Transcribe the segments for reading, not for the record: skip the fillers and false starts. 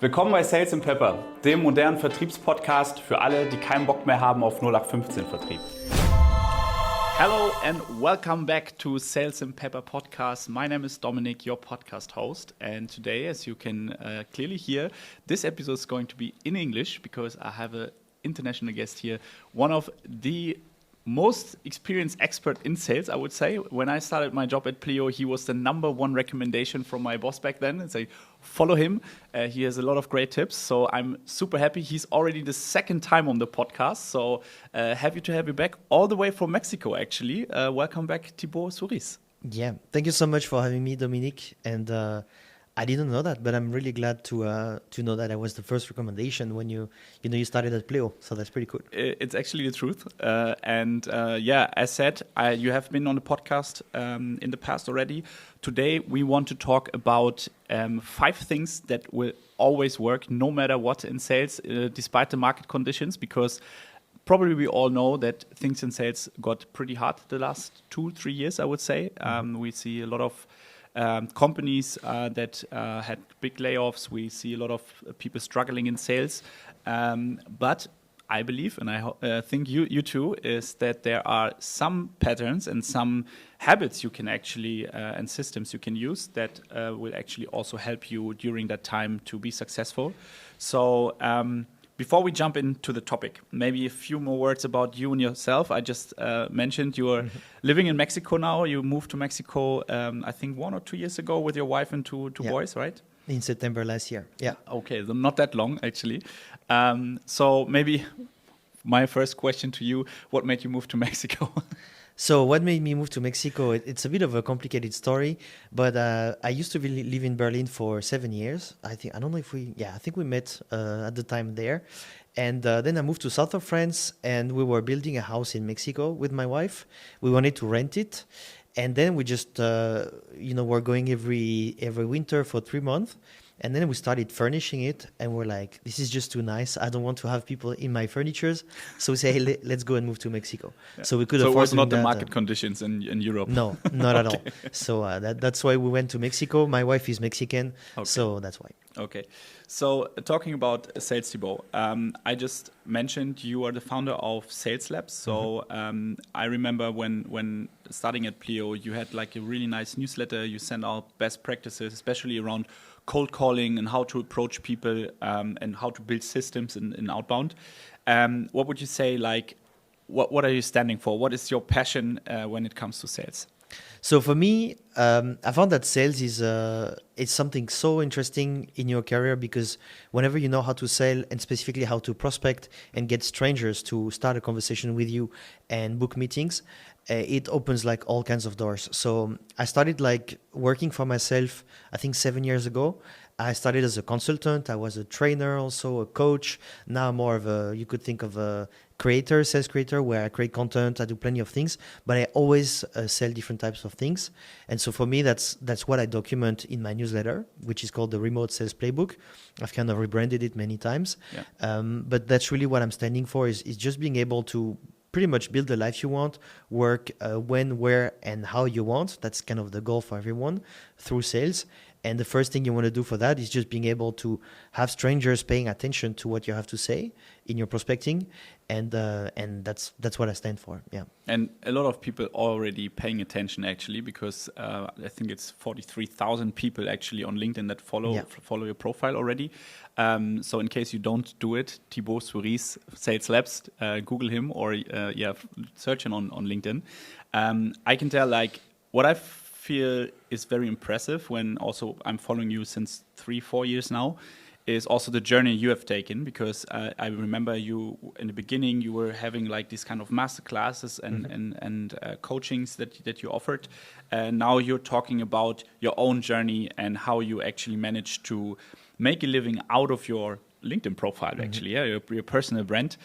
Willkommen bei Sales & Pepper, dem modernen Vertriebspodcast für alle, die keinen Bock mehr haben auf 0815 Vertrieb. Hello and welcome back to Sales & Pepper podcast. My name is Dominic, your podcast host. And today, as you can clearly hear, this episode is going to be in English because I have an international guest here, one of the most experienced expert in sales, I would say. When I started my job at Pleo, he was the number one recommendation from my boss back then. And say, follow him. He has a lot of great tips. So I'm super happy. He's already the second time on the podcast. So happy to have you back all the way from Mexico, actually. Welcome back, Thibaut Souyris. Yeah, thank you so much for having me, Dominic. And I didn't know that, but I'm really glad to know that I was the first recommendation when you started at Pleo. So that's pretty cool. It's actually the truth. As said, you have been on the podcast in the past already. Today, we want to talk about 5 things that will always work no matter what in sales, despite the market conditions, because probably we all know that things in sales got pretty hard the last 2-3 years, I would say. We see a lot of companies that had big layoffs. We see a lot of people struggling in sales. But I believe, and I think you too, is that there are some patterns and some habits you can actually, and systems you can use that will actually also help you during that time to be successful. So before we jump into the topic, maybe a few more words about you and yourself. I just mentioned you are living in Mexico now. You moved to Mexico, I think 1 or 2 years ago with your wife and two boys, right? In September last year, yeah. Okay, so not that long, actually. So maybe my first question to you, what made you move to Mexico? So what made me move to Mexico? It's a bit of a complicated story, but I used to live in Berlin for 7 years. I think we met at the time there. And then I moved to south of France, and we were building a house in Mexico with my wife. We wanted to rent it. And then we just, were going every winter for 3 months. And then we started furnishing it, and we're like, this is just too nice. I don't want to have people in my furnitures. So we say, hey, let's go and move to Mexico. Yeah. So we could afford. So it was not the market conditions in Europe? No, not at all. So that's why we went to Mexico. My wife is Mexican, so that's why. Okay. So talking about Sales Thibaut, I just mentioned you are the founder of Sales Labs. So I remember when starting at Pleo, you had like a really nice newsletter. You sent out best practices, especially around cold calling and how to approach people and how to build systems in outbound. What would you say, like, what are you standing for? What is your passion when it comes to sales? So for me, I found that sales is it's something so interesting in your career, because whenever you know how to sell, and specifically how to prospect and get strangers to start a conversation with you and book meetings, it opens like all kinds of doors. So I started like working for myself, I think 7 years ago. I started as a consultant. I was a trainer, also a coach. Now more of you could think of a creator, sales creator, where I create content. I do plenty of things, but I always sell different types of things. And so for me, that's what I document in my newsletter, which is called the Remote Sales Playbook. I've kind of rebranded it many times. Yeah. But that's really what I'm standing for, is just being able to pretty much build the life you want, work when, where, and how you want. That's kind of the goal for everyone through sales. And the first thing you want to do for that is just being able to have strangers paying attention to what you have to say in your prospecting, and that's what I stand for. Yeah. And a lot of people already paying attention, actually, because I think it's 43,000 people actually on LinkedIn that follow your profile already. So in case you don't do it, Thibaut Souyris, Sales Labs, Google him or search him on LinkedIn. I can tell, like, what I feel is very impressive when also I'm following you since 3-4 years now, is also the journey you have taken, because I remember you in the beginning, you were having like these kind of master classes and coachings that you offered. Now you're talking about your own journey and how you actually managed to make a living out of your LinkedIn profile, actually, your personal brand.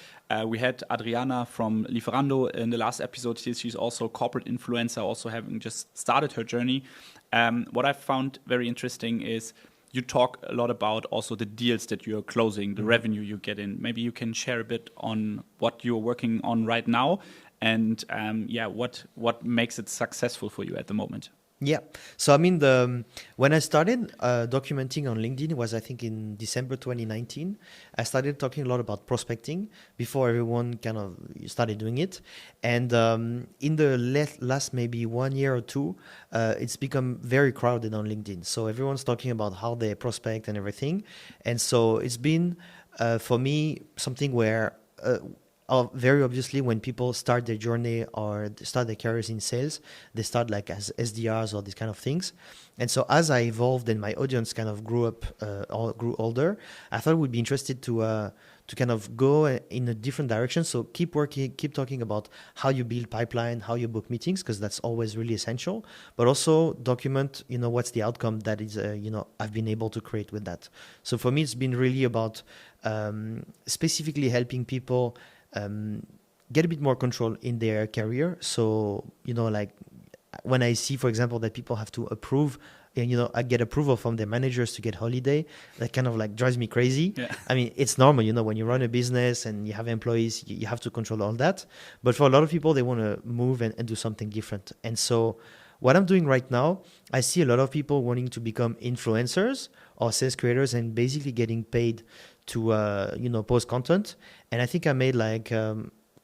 We had Adriana from Lieferando in the last episode. She's also a corporate influencer, also having just started her journey. What I found very interesting is you talk a lot about also the deals that you're closing, the revenue you get in. Maybe you can share a bit on what you're working on right now and what makes it successful for you at the moment. Yeah. So I mean, when I started documenting on LinkedIn, it was I think in December 2019. I started talking a lot about prospecting before everyone kind of started doing it, and in the last maybe 1 year or two, it's become very crowded on LinkedIn. So everyone's talking about how they prospect and everything, and so it's been for me something where. Very obviously, when people start their journey or start their careers in sales, they start like as SDRs or these kind of things. And so as I evolved and my audience kind of grew up or grew older, I thought we'd be interested to kind of go in a different direction. So keep working, keep talking about how you build pipeline, how you book meetings, because that's always really essential. But also document, what's the outcome that is, I've been able to create with that. So for me, it's been really about specifically helping people get a bit more control in their career. So, like when I see, for example, that people have to approve, and, I get approval from their managers to get holiday, that kind of like drives me crazy. Yeah. I mean, it's normal, when you run a business and you have employees, you have to control all that. But for a lot of people, they want to move and do something different. And so what I'm doing right now, I see a lot of people wanting to become influencers or sales creators and basically getting paid to post content. And I think I made like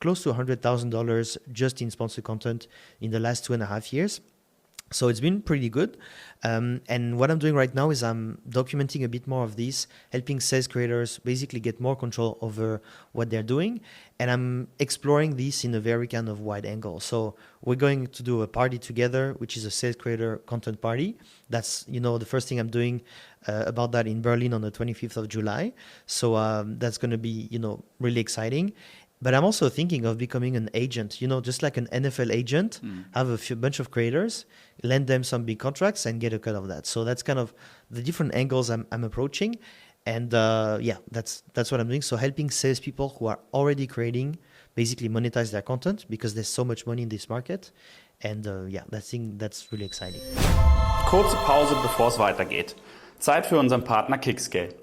close to $100,000 just in sponsored content in the last 2.5 years. So it's been pretty good. And what I'm doing right now is I'm documenting a bit more of this, helping sales creators basically get more control over what they're doing. And I'm exploring this in a very kind of wide angle. So we're going to do a party together, which is a sales creator content party. That's, the first thing I'm doing about that in Berlin on the 25th of July. So that's going to be, really exciting. But I'm also thinking of becoming an agent, just like an NFL agent, have a bunch of creators, lend them some big contracts and get a cut of that. So that's kind of the different angles I'm approaching. And that's what I'm doing. So helping salespeople who are already creating, basically monetize their content because there's so much money in this market. And that's really exciting. Kurze Pause, bevor es weitergeht. Zeit für unseren Partner Kickscale.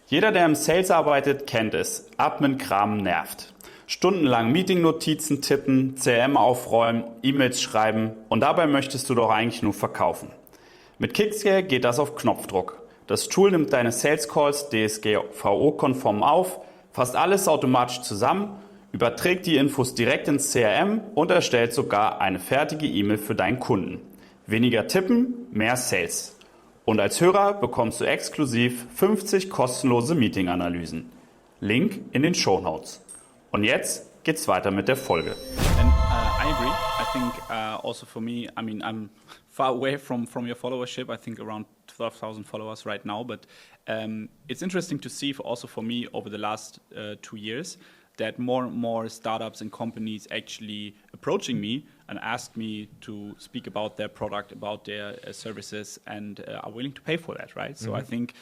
Jeder, der im Sales arbeitet, kennt es. Admin-Kram nervt. Stundenlang Meeting-Notizen tippen, CRM aufräumen, E-Mails schreiben und dabei möchtest du doch eigentlich nur verkaufen. Mit Kickscale geht das auf Knopfdruck. Das Tool nimmt deine Sales Calls DSGVO-konform auf, fasst alles automatisch zusammen, überträgt die Infos direkt ins CRM und erstellt sogar eine fertige E-Mail für deinen Kunden. Weniger tippen, mehr Sales. Und als Hörer bekommst du exklusiv 50 kostenlose Meeting-Analysen. Link in den Shownotes. Und jetzt geht's weiter mit der Folge. And I agree. I think also for me, I mean, I'm far away from your followership. I think around 12,000 followers right now. But it's interesting to see also for me over the last 2 years that more and more startups and companies actually approaching me and ask me to speak about their product, about their services, and are willing to pay for that, right? So I think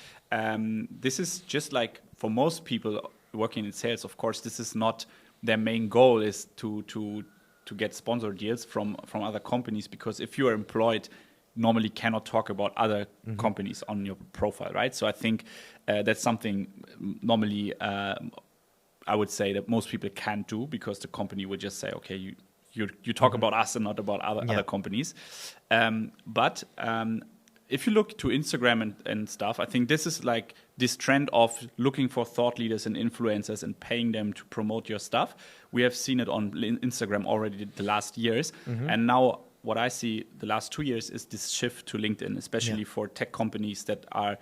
this is just like for most people working in sales, of course, this is not their main goal is to get sponsor deals from other companies, because if you are employed, normally cannot talk about other companies on your profile, right? So I think that's something normally I would say that most people can't do, because the company would just say, okay, you talk about us and not about other companies. But if you look to Instagram and stuff, I think this is like this trend of looking for thought leaders and influencers and paying them to promote your stuff. We have seen it on Instagram already the last years. And now what I see the last 2 years is this shift to LinkedIn, especially for tech companies that are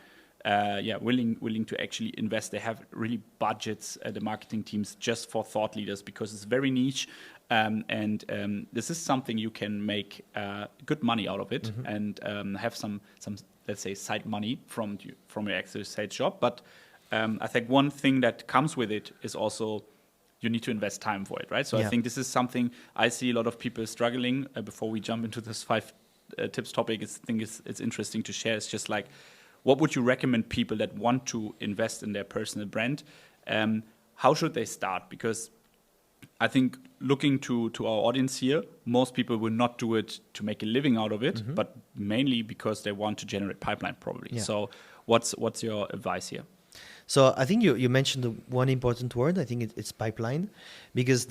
willing to actually invest. They have really budgets, the marketing teams, just for thought leaders, because it's very niche. And this is something you can make good money out of it and have some let's say side money from your actual sales job. But I think one thing that comes with it is also you need to invest time for it, right? So I think this is something I see a lot of people struggling. Before we jump into this 5 tips topic, I think it's interesting to share. It's just like, what would you recommend people that want to invest in their personal brand? How should they start? Because I think looking to our audience here, most people will not do it to make a living out of it, but mainly because they want to generate pipeline probably. Yeah. So what's your advice here? So I think you mentioned one important word. I think it's pipeline, because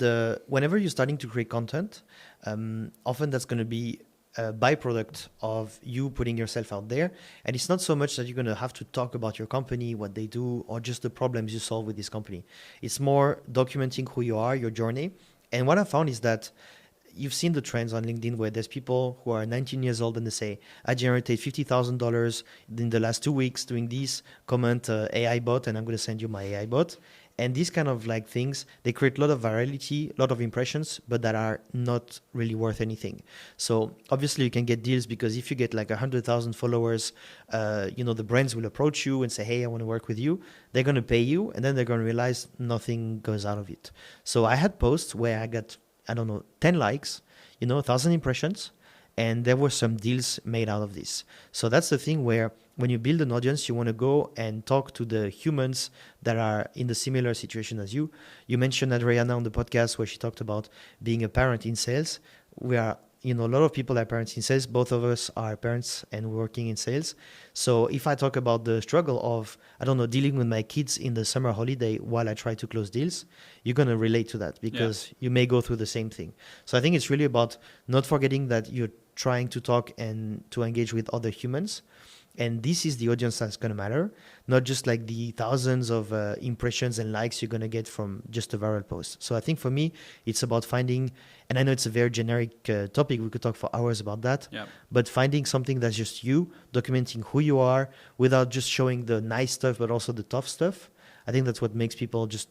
whenever you're starting to create content, often that's going to be a byproduct of you putting yourself out there. And it's not so much that you're going to have to talk about your company, what they do, or just the problems you solve with this company. It's more documenting who you are, your journey. And what I found is that you've seen the trends on LinkedIn where there's people who are 19 years old and they say, I generated $50,000 in the last 2 weeks doing this, comment AI bot, and I'm going to send you my AI bot. And these kind of like things, they create a lot of virality, a lot of impressions, but that are not really worth anything. So obviously you can get deals because if you get like 100,000 followers, the brands will approach you and say, hey, I want to work with you. They're going to pay you, and then they're going to realize nothing goes out of it. So I had posts where I got, 10 likes, 1,000 impressions, and there were some deals made out of this. So that's the thing where when you build an audience, you want to go and talk to the humans that are in the similar situation as you. You mentioned Adriana on the podcast where she talked about being a parent in sales. We are, a lot of people are parents in sales. Both of us are parents and working in sales. So if I talk about the struggle of, dealing with my kids in the summer holiday while I try to close deals, you're going to relate to that because you may go through the same thing. So I think it's really about not forgetting that you're trying to talk and to engage with other humans. And this is the audience that's going to matter, not just like the thousands of impressions and likes you're going to get from just a viral post. So I think for me, it's about finding, and I know it's a very generic topic, we could talk for hours about that, but finding something that's just you, documenting who you are without just showing the nice stuff, but also the tough stuff. I think that's what makes people just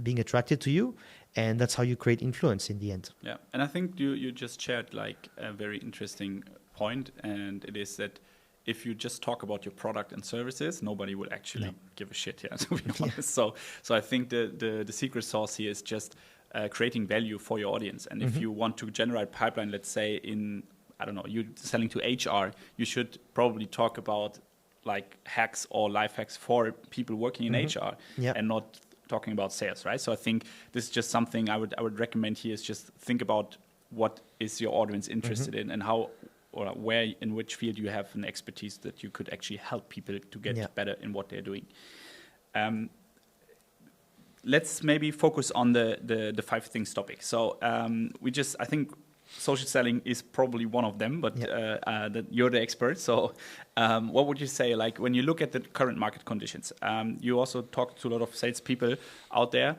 being attracted to you. And that's how you create influence in the end. Yeah, and I think you just shared like a very interesting point, and it is that if you just talk about your product and services, nobody will actually give a shit, to be honest. So I think the secret sauce here is just creating value for your audience. And if you want to generate pipeline, let's say you're selling to HR, you should probably talk about like hacks or life hacks for people working in HR and not talking about sales, right? So I think this is just something I would recommend here is just think about what is your audience interested in and how or where in which field you have an expertise that you could actually help people to get better in what they're doing. Let's maybe focus on the 5 things topic. So I think social selling is probably one of them, but that you're the expert. So what would you say, like when you look at the current market conditions, you also talk to a lot of salespeople out there.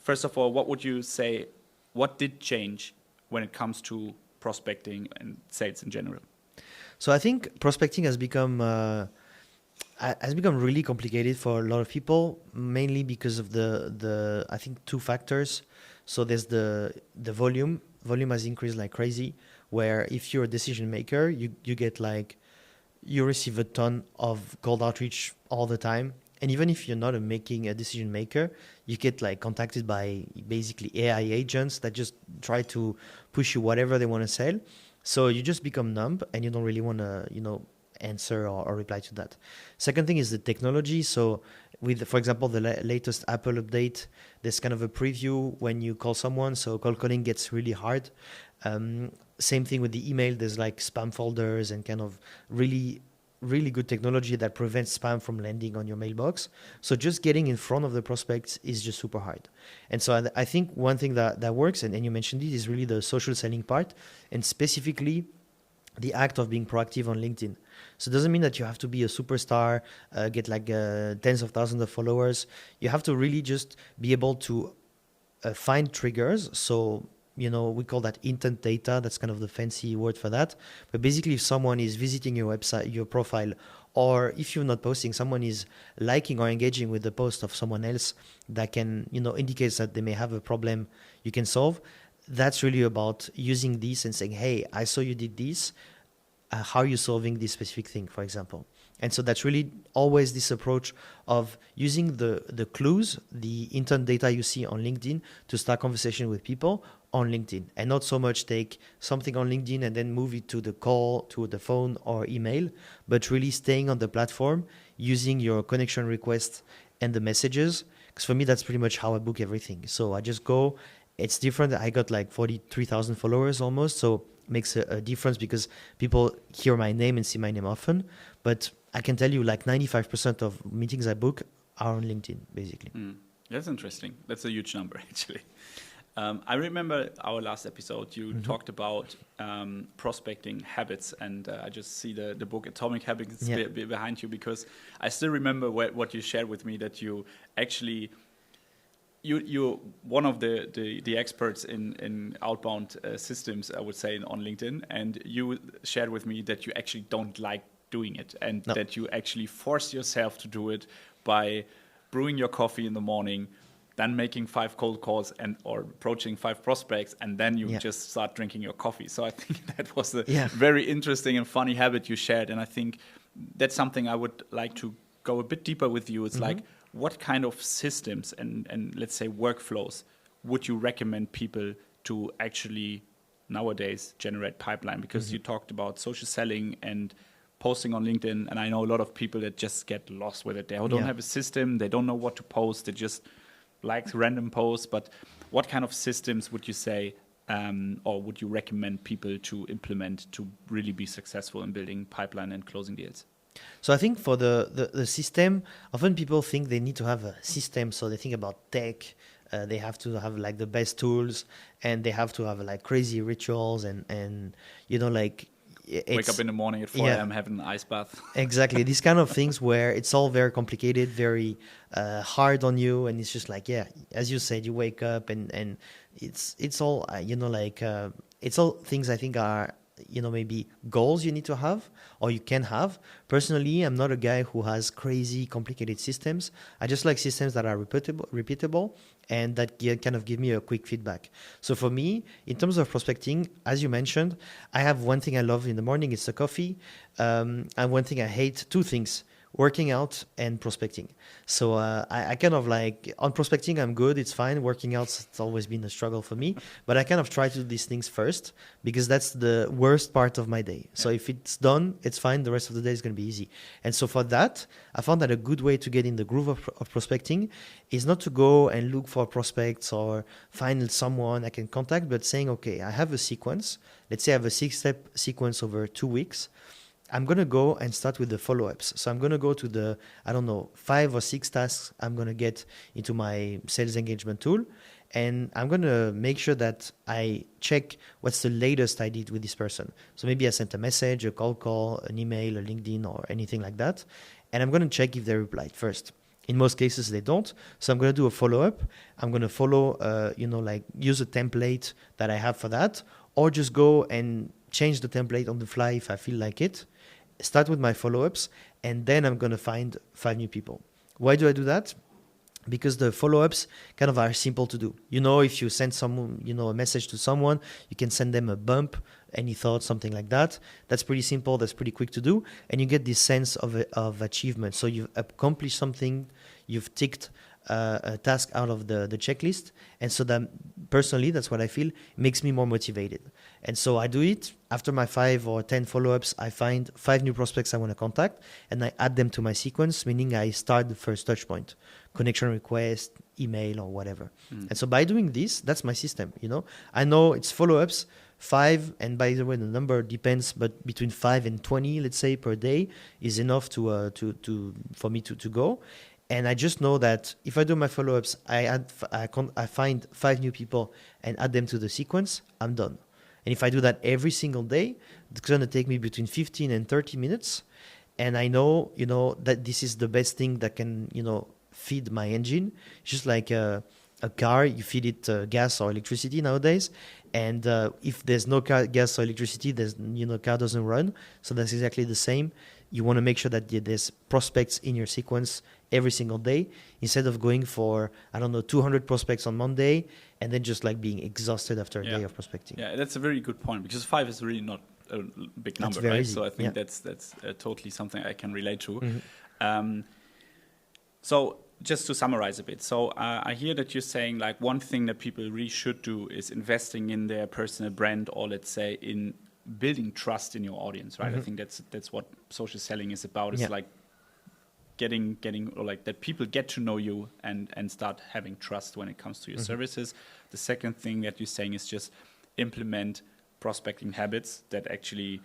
First of all, what would you say, what did change when it comes to prospecting and sales in general? So I think prospecting has become really complicated for a lot of people, mainly because of the I think 2 factors. So there's the volume. Volume has increased like crazy, where if you're a decision maker, you receive a ton of cold outreach all the time. And even if you're not making a decision maker, you get like contacted by basically AI agents that just try to push you whatever they want to sell. So you just become numb and you don't really want to, answer or reply to that. Second thing is the technology. So with, for example, the latest Apple update, there's kind of a preview when you call someone. So cold calling gets really hard. Same thing with the email. There's like spam folders and kind of really good technology that prevents spam from landing on your mailbox. So just getting in front of the prospects is just super hard. And so I think one thing that works, and you mentioned it, is really the social selling part, and specifically the act of being proactive on LinkedIn. So it doesn't mean that you have to be a superstar, get like tens of thousands of followers. You have to really just be able to find triggers. So we call that intent data. That's kind of the fancy word for that. But basically, if someone is visiting your website, your profile, or if you're not posting, someone is liking or engaging with the post of someone else, that can, indicates that they may have a problem you can solve. That's really about using this and saying, hey, I saw you did this. How are you solving this specific thing, for example? And so that's really always this approach of using the clues, the intent data you see on LinkedIn to start conversation with people on LinkedIn, and not so much take something on LinkedIn and then move it to the call, to the phone or email, but really staying on the platform, using your connection requests and the messages. Because for me, that's pretty much how I book everything. So I just go. It's different. I got like 43,000 followers almost. So it makes a difference because people hear my name and see my name often. But I can tell you like 95% of meetings I book are on LinkedIn, basically. That's interesting. That's a huge number, actually. I remember our last episode, you talked about prospecting habits, and I just see the book Atomic Habits behind you, because I still remember what you shared with me, that you actually, you're one of the experts in outbound systems, I would say, on LinkedIn, and you shared with me that you actually don't like doing it, and that you actually force yourself to do it by brewing your coffee in the morning, then making 5 cold calls or approaching 5 prospects, and then you just start drinking your coffee. So I think that was a very interesting and funny habit you shared. And I think that's something I would like to go a bit deeper with you. It's like, what kind of systems and let's say workflows would you recommend people to actually nowadays generate pipeline? Because you talked about social selling and posting on LinkedIn, and I know a lot of people that just get lost with it. They don't have a system, they don't know what to post, they just like random posts. But what kind of systems would you say or would you recommend people to implement to really be successful in building pipeline and closing deals? So I think for the system, often people think they need to have a system. So they think about tech, they have to have like the best tools, and they have to have like crazy rituals and you know, like wake up in the morning at 4 a.m. having an ice bath. Exactly. These kind of things where it's all very complicated, very hard on you. And it's just like, as you said, you wake up and it's all, it's all things I think are, maybe goals you need to have or you can have. Personally, I'm not a guy who has crazy complicated systems. I just like systems that are repeatable and that kind of give me a quick feedback. So for me, in terms of prospecting, as you mentioned, I have one thing I love in the morning, it's the coffee. And one thing I hate, 2 things: working out and prospecting. So I kind of like, on prospecting, I'm good, it's fine. Working out, it's always been a struggle for me. But I kind of try to do these things first because that's the worst part of my day. So if it's done, it's fine. The rest of the day is going to be easy. And so for that, I found that a good way to get in the groove of prospecting is not to go and look for prospects or find someone I can contact, but saying, okay, I have a sequence. Let's say I have a 6-step sequence over 2 weeks. I'm going to go and start with the follow-ups. So I'm going to go to the, 5 or 6 tasks I'm going to get into my sales engagement tool. And I'm going to make sure that I check what's the latest I did with this person. So maybe I sent a message, a cold call, an email, a LinkedIn, or anything like that. And I'm going to check if they replied first. In most cases, they don't. So I'm going to do a follow-up. I'm going to follow, use a template that I have for that, or just go and change the template on the fly if I feel like it. Start with my follow-ups, and then I'm going to find 5 new people. Why do I do that? Because the follow-ups kind of are simple to do. If you send someone, a message to someone, you can send them a bump, any thoughts, something like that. That's pretty simple. That's pretty quick to do. And you get this sense of achievement. So you've accomplished something. You've ticked a task out of the checklist. And so that personally, that's what I feel, makes me more motivated. And so I do it. After my 5 or 10 follow-ups, I find 5 new prospects I want to contact, and I add them to my sequence, meaning I start the first touch point, connection request, email, or whatever. And so by doing this, that's my system. I know it's follow-ups, 5, and by the way, the number depends, but between 5 and 20, let's say, per day is enough for me to go. And I just know that if I do my follow-ups, I find 5 new people and add them to the sequence, I'm done. And if I do that every single day, it's going to take me between 15 and 30 minutes. And I know, that this is the best thing that can, feed my engine. It's just like a car, you feed it gas or electricity nowadays. And if there's no gas or electricity, car doesn't run. So that's exactly the same. You want to make sure that there's prospects in your sequence every single day, instead of going for, 200 prospects on Monday and then just like being exhausted after a day of prospecting. Yeah, that's a very good point, because 5 is really not a big number, right? Easy. So I think that's totally something I can relate to. Mm-hmm. So just to summarize a bit, so I hear that you're saying like one thing that people really should do is investing in their personal brand, or let's say in building trust in your audience, right? Mm-hmm. I think that's what social selling is about. It's like getting or like that people get to know you and start having trust when it comes to your services. The second thing that you're saying is just implement prospecting habits that actually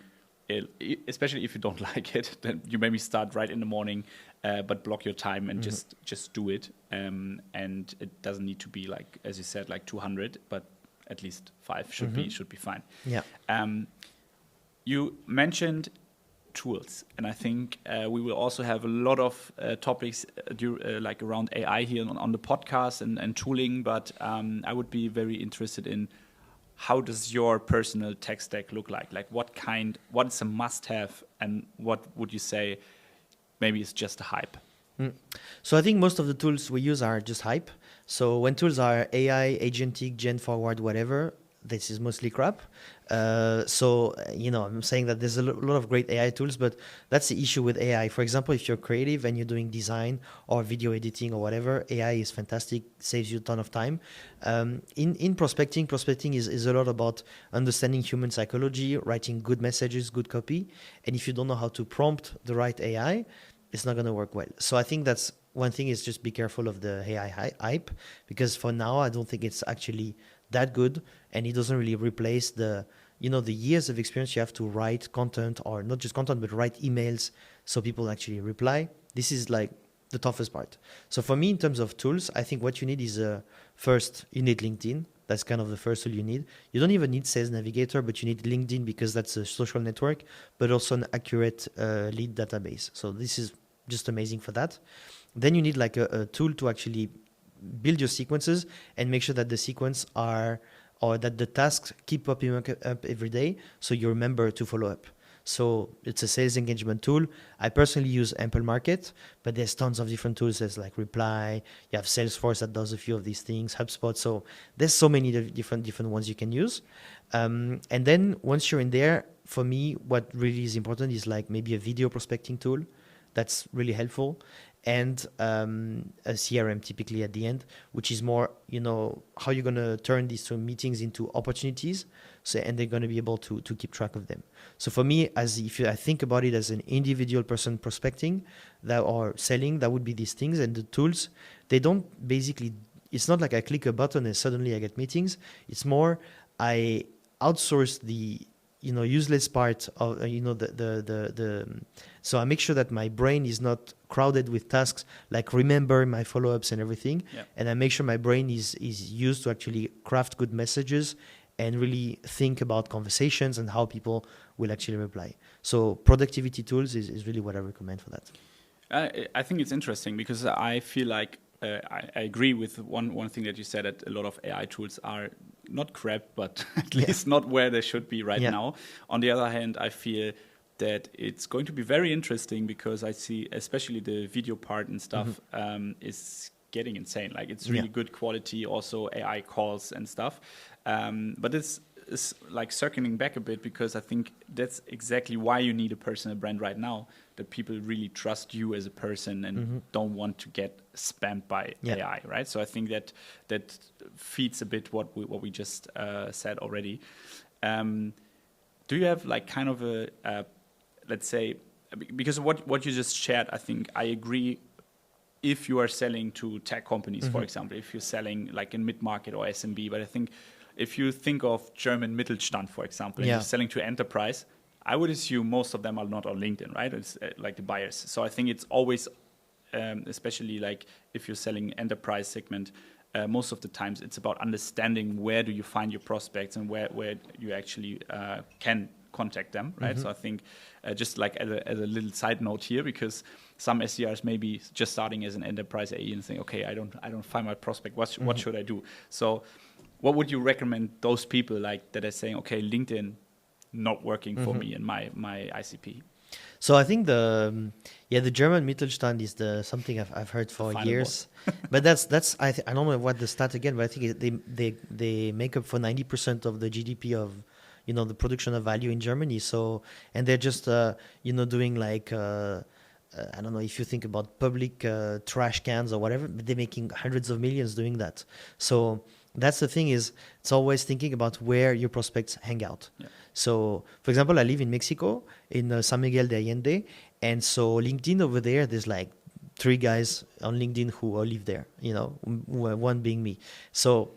especially if you don't like it, then you maybe start right in the morning, but block your time and just do it. And it doesn't need to be like, as you said, like 200, but at least 5 should be fine. Yeah. You mentioned tools, and I think we will also have a lot of topics like around AI here on the podcast and tooling. But I would be very interested in, how does your personal tech stack look like? Like what's a must-have, and what would you say maybe it's just a hype? So I think most of the tools we use are just hype. So when tools are AI, agentic, gen forward, whatever, this is mostly crap. I'm saying that there's a lot of great AI tools, but that's the issue with AI. For example, if you're creative and you're doing design or video editing or whatever, AI is fantastic, saves you a ton of time. In prospecting is a lot about understanding human psychology, writing good messages, good copy. And if you don't know how to prompt the right AI, it's not going to work well. So I think that's one thing, is just be careful of the AI hype, because for now, I don't think it's actually that good, and it doesn't really replace the years of experience you have to write content, or not just content, but write emails so people actually reply. This is like the toughest part. So for me, in terms of tools, I think what you need is first, you need LinkedIn. That's kind of the first tool you need. You don't even need Sales Navigator, but you need LinkedIn because that's a social network, but also an accurate lead database. So this is just amazing for that. Then you need like a tool to actually build your sequences and make sure that the sequence or that the tasks keep popping up every day, so you remember to follow up. So it's a sales engagement tool. I personally use Ample Market, but there's tons of different tools. There's like Reply. You have Salesforce that does a few of these things, HubSpot. So there's so many different ones you can use. And then once you're in there, for me, what really is important is like maybe a video prospecting tool. That's really helpful. And a CRM typically at the end, which is more, how you're going to turn these two meetings into opportunities. So, and they're going to be able to keep track of them. So for me, I think about it as an individual person prospecting or selling, that would be these things. And the tools, it's not like I click a button and suddenly I get meetings. It's more, I outsource the useless part of so I make sure that my brain is not crowded with tasks like remember my follow-ups and everything. Yeah. And I make sure my brain is used to actually craft good messages and really think about conversations and how people will actually reply. So productivity tools is really what I recommend for that. I think it's interesting because I feel like I agree with one thing that you said, that a lot of AI tools are not crap, but at least not where they should be right now. On the other hand, I feel that it's going to be very interesting because I see especially the video part and stuff is getting insane. Like it's really good quality, also AI calls and stuff. But it's like circling back a bit, because I think that's exactly why you need a personal brand right now, that people really trust you as a person and don't want to get spammed by AI, right? So I think that feeds a bit what we just said already. Do you have like kind of a let's say, because what you just shared, I think I agree. If you are selling to tech companies, for example, if you're selling like in mid-market or SMB, but I think if you think of German Mittelstand, for example, and you're selling to enterprise, I would assume most of them are not on LinkedIn, right? It's like the buyers. So I think it's always, especially like if you're selling enterprise segment, most of the times it's about understanding where do you find your prospects and where you actually can contact them, right? So I think just like as a little side note here, because some SDRs may be just starting as an enterprise AE and saying, okay, I don't find my prospect. What should I do? So what would you recommend those people like that are saying, okay, LinkedIn not working for me in my ICP? So I think the German Mittelstand is something I've heard for years, but that's I don't know what the stat again, but I think they make up for 90% of the GDP of the production of value in Germany. So, and they're just doing like I don't know if you think about public trash cans or whatever, but they're making hundreds of millions doing that. So that's the thing, is it's always thinking about where your prospects hang out. Yeah. So, for example, I live in Mexico, in San Miguel de Allende, and so LinkedIn over there, there's like 3 guys on LinkedIn who live there, one being me. So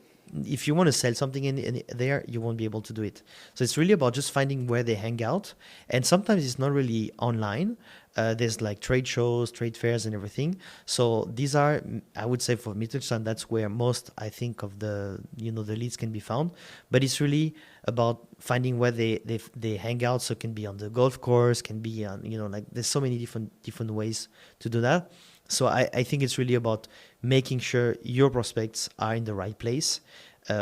if you want to sell something in there, you won't be able to do it. So it's really about just finding where they hang out. And sometimes it's not really online. There's like trade shows, trade fairs and everything. So these are, I would say for Mittelstand, that's where most, I think, of the, the leads can be found. But it's really about finding where they hang out. So it can be on the golf course, can be on, like there's so many different ways to do that. So I think it's really about making sure your prospects are in the right place,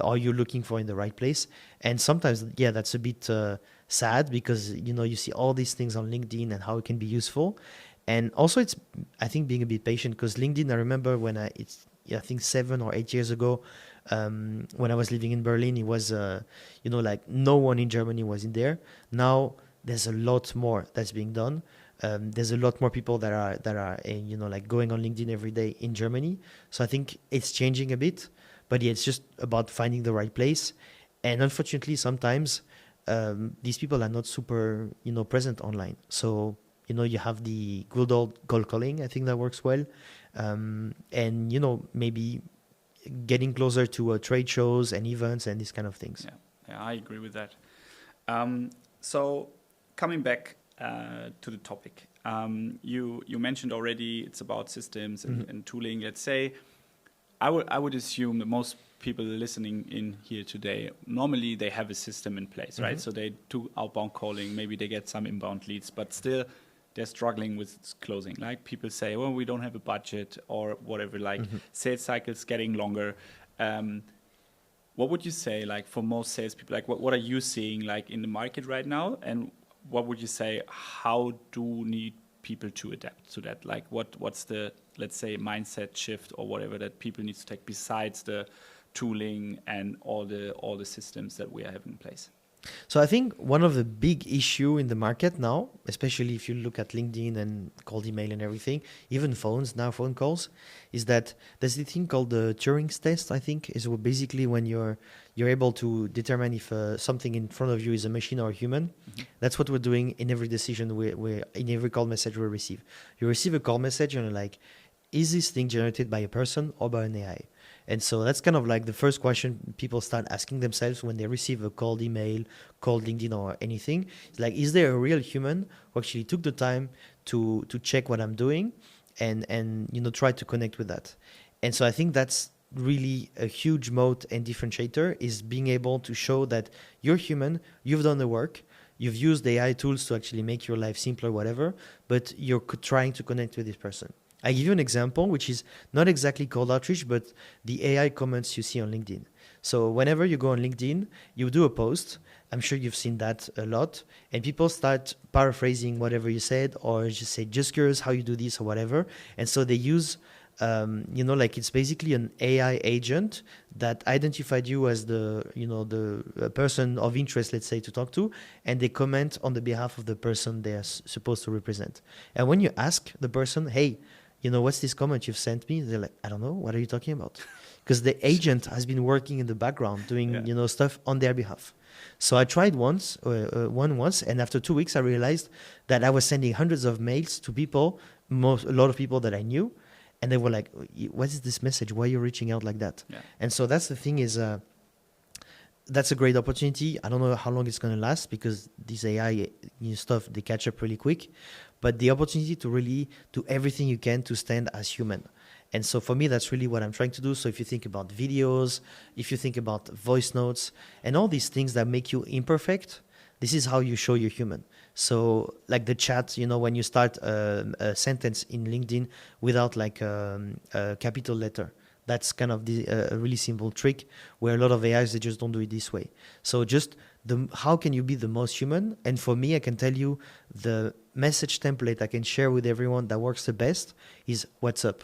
or you're looking for in the right place. And sometimes, that's a bit sad because, you see all these things on LinkedIn and how it can be useful. And also it's, I think, being a bit patient because LinkedIn, I remember when I think 7 or 8 years ago, when I was living in Berlin, it was, like no one in Germany was in there. Now there's a lot more that's being done. There's a lot more people that are like going on LinkedIn every day in Germany. So I think it's changing a bit, but it's just about finding the right place. And unfortunately, sometimes these people are not super, present online. So, you have the good old cold calling. I think that works well. And, maybe getting closer to trade shows and events and these kind of things. Yeah, I agree with that. So coming back to the topic. You mentioned already it's about systems and tooling. Let's say I would assume that most people listening in here today, normally they have a system in place, right? So they do outbound calling, maybe they get some inbound leads, but still they're struggling with closing. Like people say, well, we don't have a budget or whatever, like sales cycles getting longer. What would you say, like for most salespeople, like what are you seeing like in the market right now? And what would you say, how do need people to adapt to that? Like what's the, let's say, mindset shift or whatever that people need to take besides the tooling and all the systems that we are having in place? So I think one of the big issue in the market now, especially if you look at LinkedIn and cold email and everything, even phones, now phone calls, is that there's the thing called the Turing's test, I think, is basically when you're able to determine if something in front of you is a machine or a human. That's what we're doing in every decision, we in every call message we receive. You receive a call message and you're like, is this thing generated by a person or by an AI? And so that's kind of like the first question people start asking themselves when they receive a cold email, cold LinkedIn or anything. It's like, is there a real human who actually took the time to check what I'm doing and try to connect with that? And so I think that's really a huge moat and differentiator, is being able to show that you're human, you've done the work, you've used AI tools to actually make your life simpler, whatever, but you're trying to connect with this person. I give you an example, which is not exactly cold outreach, but the AI comments you see on LinkedIn. So whenever you go on LinkedIn, you do a post. I'm sure you've seen that a lot. And people start paraphrasing whatever you said, or just say, just curious how you do this or whatever. And so they use, like it's basically an AI agent that identified you as the person of interest, let's say, to talk to. And they comment on the behalf of the person they're supposed to represent. And when you ask the person, hey, what's this comment you've sent me? They're like, I don't know. What are you talking about? Because the agent has been working in the background doing, stuff on their behalf. So I tried once, and after 2 weeks, I realized that I was sending hundreds of mails to people, a lot of people that I knew. And they were like, what is this message? Why are you reaching out like that? Yeah. And so that's the thing is, that's a great opportunity. I don't know how long it's going to last because these AI stuff, they catch up really quick. But the opportunity to really do everything you can to stand as human. And so for me, that's really what I'm trying to do. So if you think about videos, if you think about voice notes, and all these things that make you imperfect, this is how you show you're human. So like the chat, when you start a sentence in LinkedIn without like a capital letter, that's kind of a really simple trick where a lot of AIs, they just don't do it this way. So just how can you be the most human? And for me, I can tell you the message template I can share with everyone that works the best is what's up?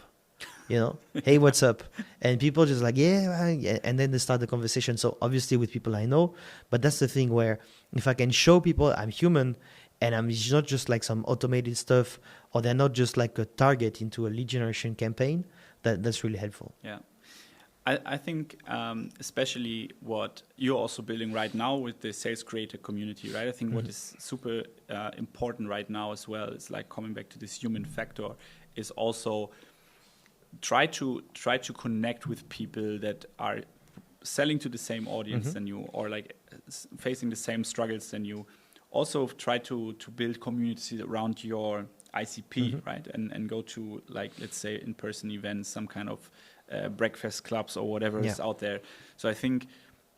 Hey, what's up? And people just like, yeah. And then they start the conversation. So obviously with people I know, but that's the thing where if I can show people I'm human and I'm not just like some automated stuff, or they're not just like a target into a lead generation campaign, that's really helpful. Yeah. I think especially what you're also building right now with the sales creator community, right? I think what is super important right now as well is like coming back to this human factor is also try to connect with people that are selling to the same audience than you, or like facing the same struggles than you, also try to build communities around your ICP, right? And go to, like, let's say, in-person events, some kind of breakfast clubs or whatever is out there. So I think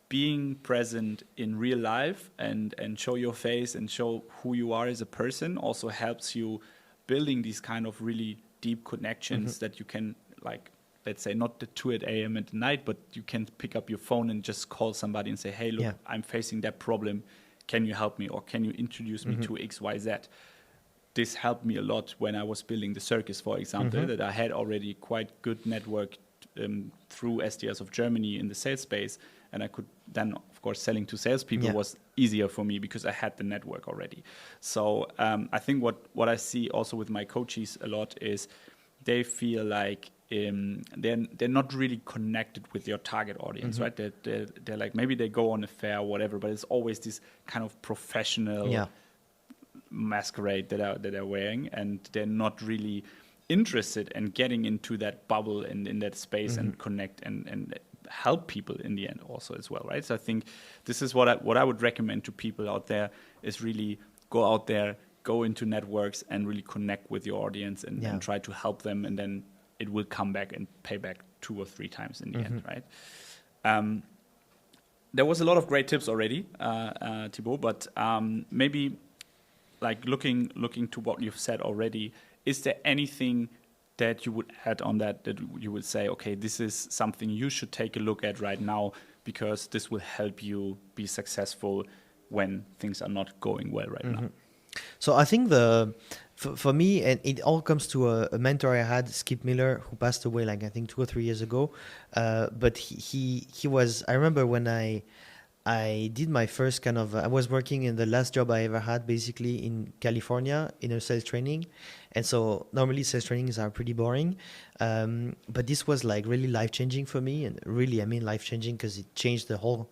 being present in real life and show your face and show who you are as a person also helps you building these kind of really deep connections that you can, like, let's say, not at 2 a.m. at night, but you can pick up your phone and just call somebody and say, hey, look, I'm facing that problem. Can you help me? Or can you introduce me to XYZ? This helped me a lot when I was building the circus, for example, that I had already quite good network through SDS of Germany in the sales space. And I could then, of course, selling to salespeople was easier for me because I had the network already. So I think what I see also with my coaches a lot is they feel like they're not really connected with your target audience, right? They're like, maybe they go on a fair or whatever, but it's always this kind of professional masquerade that they're wearing, and they're not really interested in getting into that bubble and in that space and connect and help people in the end also as well, right? So I think this is what I would recommend to people out there is really go out there, go into networks and really connect with your audience and try to help them, and then it will come back and pay back 2 or 3 times in the end, right? There was a lot of great tips already, Thibaut, but maybe like looking to what you've said already, is there anything that you would add on that you would say, okay, this is something you should take a look at right now because this will help you be successful when things are not going well right now? So I think for me, and it all comes to a mentor I had, Skip Miller, who passed away like I think 2 or 3 years ago. But he was, I remember when I did my first kind of, I was working in the last job I ever had, basically in California in a sales training. And so normally sales trainings are pretty boring. But this was like really life-changing for me. And really, I mean life-changing because it changed the whole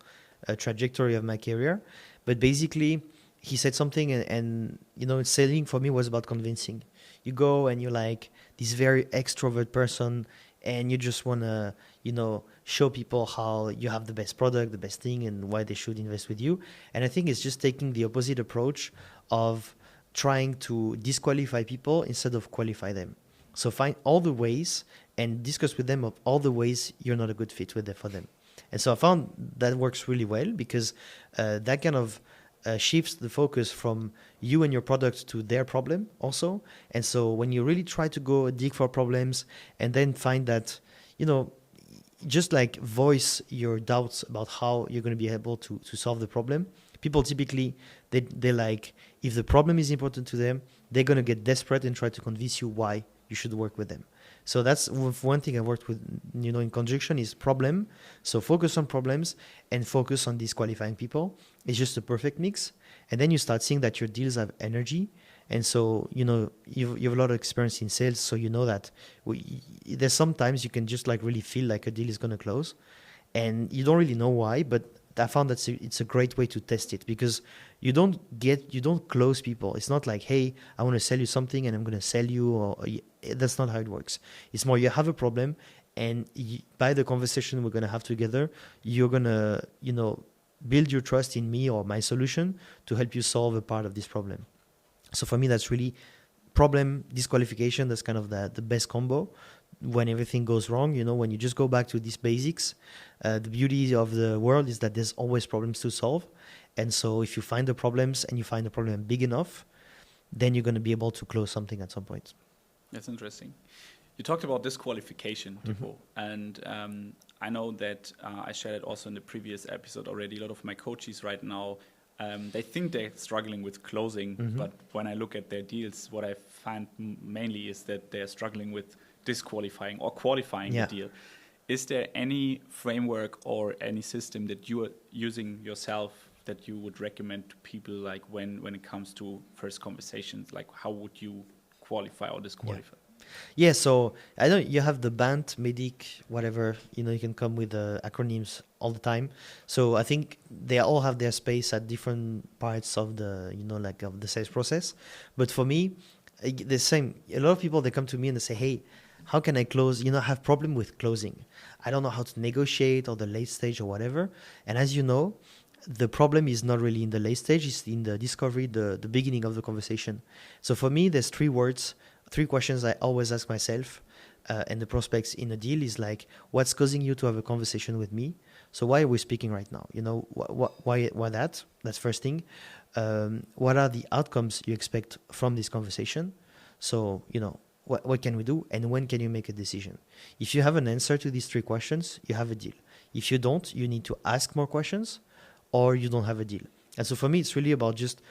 trajectory of my career. But basically, he said something, and you know, selling for me was about convincing. You go and you're like this very extrovert person, and you just want to, you know, show people how you have the best product, the best thing, and why they should invest with you. And I think it's just taking the opposite approach of trying to disqualify people instead of qualify them. So find all the ways and discuss with them of all the ways you're not a good fit for them. And so I found that works really well because that kind of shifts the focus from you and your product to their problem also. And so when you really try to go dig for problems and then find that, you know, just like voice your doubts about how you're going to be able to solve the problem, people typically, they like, if the problem is important to them, they're going to get desperate and try to convince you why you should work with them. So that's one thing I worked with, you know, in conjunction is problem. So focus on problems and focus on disqualifying people. It's just a perfect mix. And then you start seeing that your deals have energy. And so, you know, you have a lot of experience in sales. So you know that there's sometimes you can just like really feel like a deal is going to close. And you don't really know why, but I found that it's a great way to test it because you don't close people. It's not like, hey, I want to sell you something and I'm going to sell you. Or that's not how it works. It's more you have a problem, and by the conversation we're going to have together, you're going to, you know, build your trust in me or my solution to help you solve a part of this problem. So for me, that's really problem disqualification. That's kind of the best combo. When everything goes wrong, you know, when you just go back to these basics, the beauty of the world is that there's always problems to solve. And so if you find the problems and you find the problem big enough, then you're going to be able to close something at some point. That's interesting. You talked about disqualification, Thibaut, and I know that I shared it also in the previous episode already. A lot of my coaches right now, they think they're struggling with closing, but when I look at their deals, what I find mainly is that they're struggling with disqualifying or qualifying the deal. Is there any framework or any system that you are using yourself that you would recommend to people, like when it comes to first conversations? Like how would you qualify or disqualify? Yeah, so I know you have the BANT, MEDIC, whatever, you know, you can come with acronyms all the time. So I think they all have their space at different parts of the, you know, like of the sales process. But for me, the same, a lot of people, they come to me and they say, hey, how can I close? I have problem with closing. I don't know how to negotiate or the late stage or whatever. And as you know, the problem is not really in the late stage, it's in the discovery, the beginning of the conversation. So for me, there's three questions I always ask myself and the prospects in a deal is like, what's causing you to have a conversation with me? So why are we speaking right now? Why that? That's first thing. What are the outcomes you expect from this conversation? So, what can we do? And when can you make a decision? If you have an answer to these three questions, you have a deal. If you don't, you need to ask more questions or you don't have a deal. And so for me, it's really about just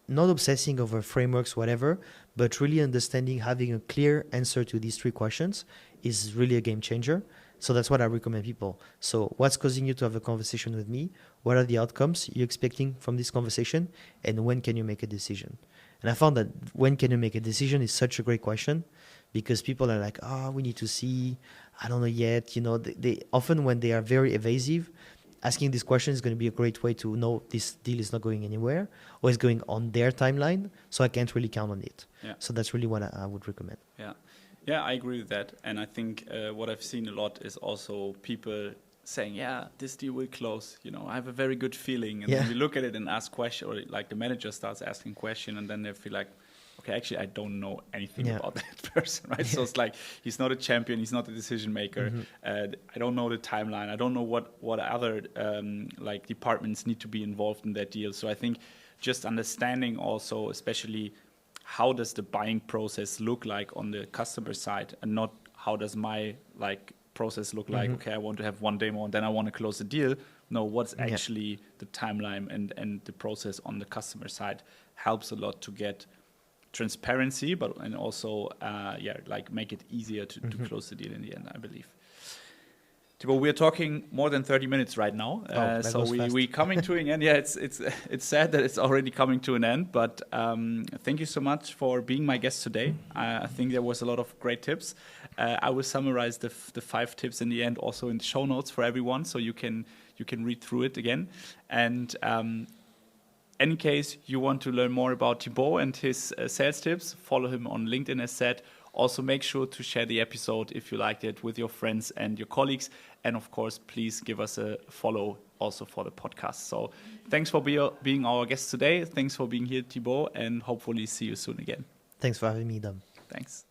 not obsessing over frameworks, whatever, but really understanding, having a clear answer to these three questions is really a game changer. So that's what I recommend people. So what's causing you to have a conversation with me? What are the outcomes you're expecting from this conversation? And when can you make a decision? And I found that when can you make a decision is such a great question because people are like, we need to see, I don't know yet. They often when they are very evasive, asking this question is going to be a great way to know this deal is not going anywhere or is going on their timeline. So I can't really count on it. Yeah. So that's really what I would recommend. Yeah. Yeah, I agree with that. And I think what I've seen a lot is also people saying, yeah, this deal will close. I have a very good feeling. And then we look at it and ask questions, or like the manager starts asking questions and then they feel like, okay, actually, I don't know anything about that person, right? So it's like, he's not a champion, he's not a decision maker. I don't know the timeline. I don't know what other departments need to be involved in that deal. So I think just understanding also, especially how does the buying process look like on the customer side and not how does my process look like, okay, I want to have one demo and then I want to close the deal. No, what's actually the timeline and the process on the customer side helps a lot to get transparency, and also make it easier to close the deal in the end, I believe. Thibaut, we're talking more than 30 minutes right now, so we coming to an end. Yeah, it's sad that it's already coming to an end, but thank you so much for being my guest today. I think there was a lot of great tips. I will summarize the 5 tips in the end also in the show notes for everyone, so you can read through it again. And in case you want to learn more about Thibaut and his sales tips, follow him on LinkedIn as said. Also, make sure to share the episode if you liked it with your friends and your colleagues. And of course, please give us a follow also for the podcast. So thanks for being our guest today. Thanks for being here, Thibaut, and hopefully see you soon again. Thanks for having me, Dom. Thanks.